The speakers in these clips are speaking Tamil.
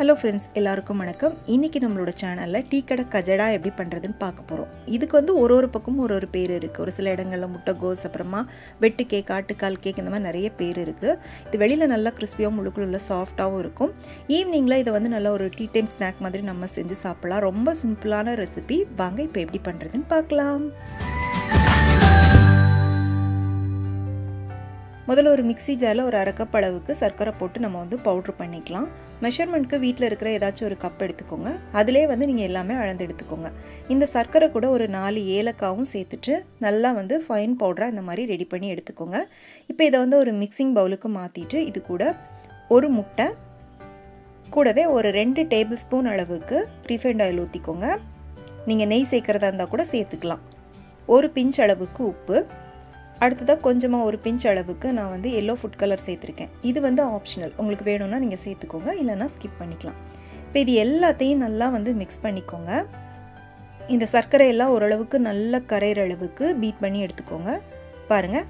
Hello friends, எல்லாருக்கும் வணக்கம். இன்னைக்கு நம்மளோட சேனல்ல டீ கடை கஜடா எப்படி பண்றதுன்னு பார்க்க போறோம். இதுக்கு வந்து ஒரு பக்கமும் ஒரு பேர் இருக்கு. ஒரு சில இடங்கள்ல முட்டைகோஸ் அப்புறமா வெட்டு கேக், ஆட்டுக்கால் கேக் இந்த மாதிரி நிறைய பேர் இருக்கு. இது வெளியில நல்லா கிறிஸ்பியாவும் உள்ளுக்குள்ள சாஃப்ட்டாவும் இருக்கும். ஈவினிங்ல இத வந்து நல்ல ஒரு டீ டைம் ஸ்நாக் மாதிரி நம்ம செஞ்சு சாப்பிடலாம். ரொம்ப சிம்பிளான ரெசிபி. வாங்க இப்போ எப்படி பண்றதுன்னு பார்க்கலாம். முதல்ல ஒரு மிக்ஸி ஜாரில் ஒரு அரை கப் அளவுக்கு சர்க்கரை போட்டு நம்ம வந்து பவுட்ரு பண்ணிக்கலாம். மெஷர்மெண்ட்க்கு வீட்டில் இருக்கிற ஏதாச்சும் ஒரு கப் எடுத்துக்கோங்க. அதிலே வந்து நீங்கள் எல்லாமே அளந்து எடுத்துக்கோங்க. இந்த சர்க்கரை கூட ஒரு 4 ஏலக்காவும் சேர்த்துட்டு நல்லா வந்து ஃபைன் பவுடராக இந்த மாதிரி ரெடி பண்ணி எடுத்துக்கோங்க. இப்போ இதை வந்து ஒரு மிக்சிங் பவுலுக்கு மாற்றிட்டு இது கூட ஒரு முட்டை கூடவே ஒரு 2 டேபிள் ஸ்பூன் அளவுக்கு ரீஃபைண்ட் ஆயில் ஊற்றிக்கோங்க. நீங்கள் நெய் சேர்க்குறதா இருந்தால் கூட சேர்த்துக்கலாம். ஒரு பிஞ்ச் அளவுக்கு உப்பு, அடுத்ததாக கொஞ்சமாக ஒரு பிஞ்ச் அளவுக்கு நான் வந்து எல்லோ ஃபுட் கலர் சேர்த்துருக்கேன். இது வந்து ஆப்ஷனல், உங்களுக்கு வேணும்னா நீங்கள் சேர்த்துக்கோங்க, இல்லைனா ஸ்கிப் பண்ணிக்கலாம். இப்போ இது எல்லாத்தையும் நல்லா வந்து மிக்ஸ் பண்ணிக்கோங்க. இந்த சர்க்கரை எல்லாம் ஓரளவுக்கு நல்லா கரையிற அளவுக்கு பீட் பண்ணி எடுத்துக்கோங்க. பாருங்கள்,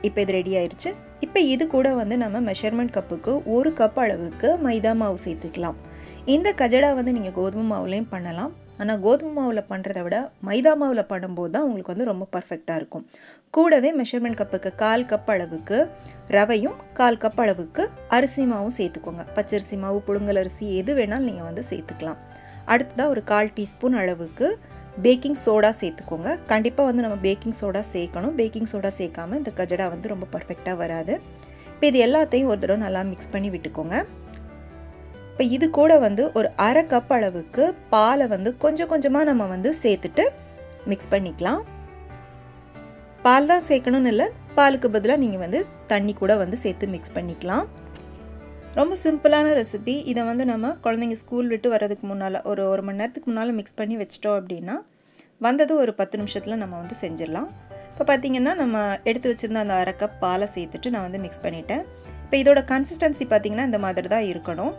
இப்போ இது ரெடி ஆயிடுச்சு. இப்போ இது கூட வந்து நம்ம மெஷர்மெண்ட் கப்புக்கு 1 கப் அளவுக்கு மைதா மாவு சேர்த்துக்கலாம். இந்த கஜடா வந்து நீங்கள் கோதுமை மாவுலேயும் பண்ணலாம். ஆனால் கோதுமை மாவில் பண்ணுறதை விட மைதா மாவில் பண்ணும்போது தான் உங்களுக்கு வந்து ரொம்ப பர்ஃபெக்டாக இருக்கும். கூடவே மெஷர்மெண்ட் கப்புக்கு 1/4 கப் அளவுக்கு ரவையும் 1/4 கப் அளவுக்கு அரிசி மாவும் சேர்த்துக்கோங்க. பச்சரிசி மாவு, புழுங்கல் அரிசி எது வேணாலும் நீங்கள் வந்து சேர்த்துக்கலாம். அடுத்ததாக ஒரு 1/4 டீஸ்பூன் அளவுக்கு பேக்கிங் சோடா சேர்த்துக்கோங்க. கண்டிப்பாக வந்து நம்ம பேக்கிங் சோடா சேர்க்கணும். பேக்கிங் சோடா சேர்க்காமல் இந்த கஜடா வந்து ரொம்ப பர்ஃபெக்டாக வராது. இப்போ இது எல்லாத்தையும் ஒரு தடவை நல்லா மிக்ஸ் பண்ணி விட்டுக்கோங்க. இப்போ இது கூட வந்து ஒரு அரை கப் அளவுக்கு பாலை வந்து கொஞ்சம் கொஞ்சமாக நம்ம வந்து சேர்த்துட்டு மிக்ஸ் பண்ணிக்கலாம். பால் தான் சேர்க்கணும்னு இல்லை, பாலுக்கு பதிலாக நீங்கள் வந்து தண்ணி கூட வந்து சேர்த்து மிக்ஸ் பண்ணிக்கலாம். ரொம்ப சிம்பிளான ரெசிபி. இதை வந்து நம்ம குழந்தைங்க ஸ்கூல் விட்டு வர்றதுக்கு முன்னால் ஒரு மணி நேரத்துக்கு முன்னால் மிக்ஸ் பண்ணி வச்சிட்டோம் அப்படின்னா வந்தது ஒரு 10 நிமிஷத்தில் நம்ம வந்து செஞ்சிடலாம். இப்போ பார்த்திங்கன்னா நம்ம எடுத்து வச்சுருந்த அந்த அரை கப் பாலை சேர்த்துட்டு நான் வந்து மிக்ஸ் பண்ணிட்டேன். இப்போ இதோட கன்சிஸ்டன்சி பார்த்திங்கன்னா இந்த மாதிரி தான் இருக்கணும்.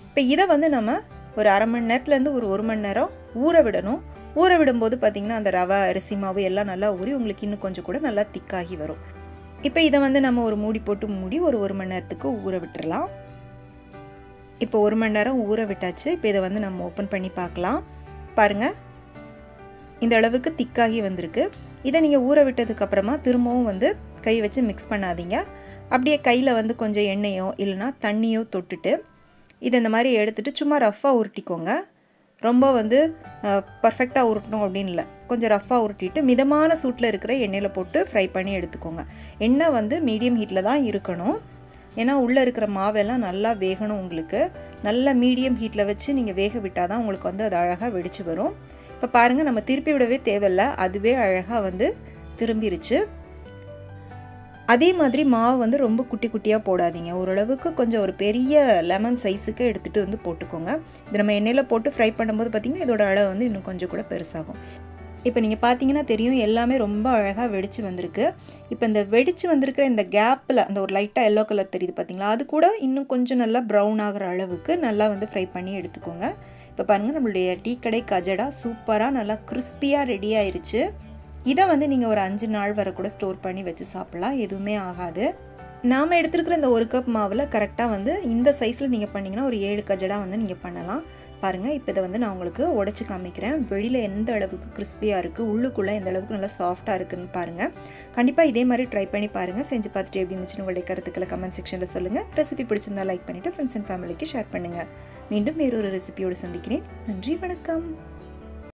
இப்போ இதை வந்து நம்ம ஒரு அரை மணி நேரத்துலேருந்து ஒரு மணி நேரம் ஊற விடணும். ஊற விடும்போது பார்த்திங்கன்னா அந்த ரவை, அரிசி மாவு எல்லாம் நல்லா ஊறி உங்களுக்கு இன்னும் கொஞ்சம் கூட நல்லா திக்காகி வரும். இப்போ இதை வந்து நம்ம ஒரு மூடி போட்டு மூடி ஒரு மணி நேரத்துக்கு ஊற விட்டுறலாம். இப்போ 1 மணி நேரம் ஊற விட்டாச்சு. இப்போ இதை வந்து நம்ம ஓப்பன் பண்ணி பார்க்கலாம். பாருங்கள், இந்த அளவுக்கு திக்காகி வந்திருக்கு. இதை நீங்கள் ஊற விட்டதுக்கப்புறமா திரும்பவும் வந்து கை வச்சு மிக்ஸ் பண்ணாதீங்க. அப்படியே கையில் வந்து கொஞ்சம் எண்ணெயோ இல்லைனா தண்ணியோ தொட்டுட்டு இதை இந்த மாதிரி எடுத்துகிட்டு சும்மா ரஃப்பாக உருட்டிக்கோங்க. ரொம்ப வந்து பர்ஃபெக்டாக உருட்டணும் அப்படின்னு இல்லை, கொஞ்சம் ரஃப்பாக உருட்டிட்டு மிதமான சூட்டில் இருக்கிற எண்ணெயில் போட்டு ஃப்ரை பண்ணி எடுத்துக்கோங்க. எண்ணெய் வந்து மீடியம் ஹீட்டில் தான் இருக்கணும். ஏன்னா உள்ளே இருக்கிற மாவெல்லாம் நல்லா வேகணும். உங்களுக்கு நல்லா மீடியம் ஹீட்டில் வச்சு நீங்கள் வேக விட்டால் தான் உங்களுக்கு வந்து அது அழகாக வெடிச்சு வரும். இப்போ பாருங்கள், நம்ம திருப்பி விடவே தேவையில்லை, அதுவே அழகாக வந்து திரும்பிருச்சு. அதே மாதிரி மாவு வந்து ரொம்ப குட்டி குட்டியாக போடாதீங்க. ஓரளவுக்கு கொஞ்சம் ஒரு பெரிய லெமன் சைஸுக்கு எடுத்துகிட்டு வந்து போட்டுக்கோங்க. இது நம்ம எண்ணெயில் போட்டு ஃப்ரை பண்ணும்போது பார்த்திங்கன்னா இதோட அளவு வந்து இன்னும் கொஞ்சம் கூட பெருசாகும். இப்போ நீங்கள் பார்த்தீங்கன்னா தெரியும், எல்லாமே ரொம்ப அழகாக வெடிச்சு வந்திருக்கு. இப்போ இந்த வெடிச்சு வந்திருக்கிற இந்த கேப்பில் அந்த ஒரு லைட்டாக எல்லோ கலர் தெரியுது பார்த்தீங்களா, அது கூட இன்னும் கொஞ்சம் நல்லா ப்ரௌன் ஆகிற அளவுக்கு நல்லா வந்து ஃப்ரை பண்ணி எடுத்துக்கோங்க. இப்போ பாருங்கள், நம்மளுடைய டீ கடை கஜடா சூப்பராக நல்லா கிறிஸ்பியாக ரெடி ஆயிடுச்சு. இதை வந்து நீங்கள் ஒரு 5 நாள் வரை கூட ஸ்டோர் பண்ணி வச்சு சாப்பிட்லாம், எதுவுமே ஆகாது. நாம் எடுத்துருக்கிற இந்த 1 கப் மாவில் கரெக்டாக வந்து இந்த சைஸில் நீங்கள் பண்ணிங்கன்னா ஒரு 7 கஜடா வந்து நீங்கள் பண்ணலாம். பாருங்கள், இப்போ இதை வந்து நான் உங்களுக்கு உடச்சி காமிக்கிறேன். வெளியில் எந்த அளவுக்கு கிறிஸ்பியாக இருக்குது, உள்ளுக்குள்ளே எந்த அளவுக்கு நல்லா சாஃப்டாக இருக்குதுன்னு பாருங்கள். கண்டிப்பாக இதே மாதிரி ட்ரை பண்ணி பாருங்கள். செஞ்சு பார்த்துட்டு எப்படி இருந்துச்சுன்னு உங்களுடைய கருத்துக்களை கமெண்ட் செக்ஷனில் சொல்லுங்கள். ரெசிபி பிடிச்சிருந்தால் லைக் பண்ணிவிட்டு ஃப்ரெண்ட்ஸ் அண்ட் ஃபேமிலிக்கு ஷேர் பண்ணுங்கள். மீண்டும் வேறொரு ரெசிபியோடு சந்திக்கிறேன். நன்றி, வணக்கம்.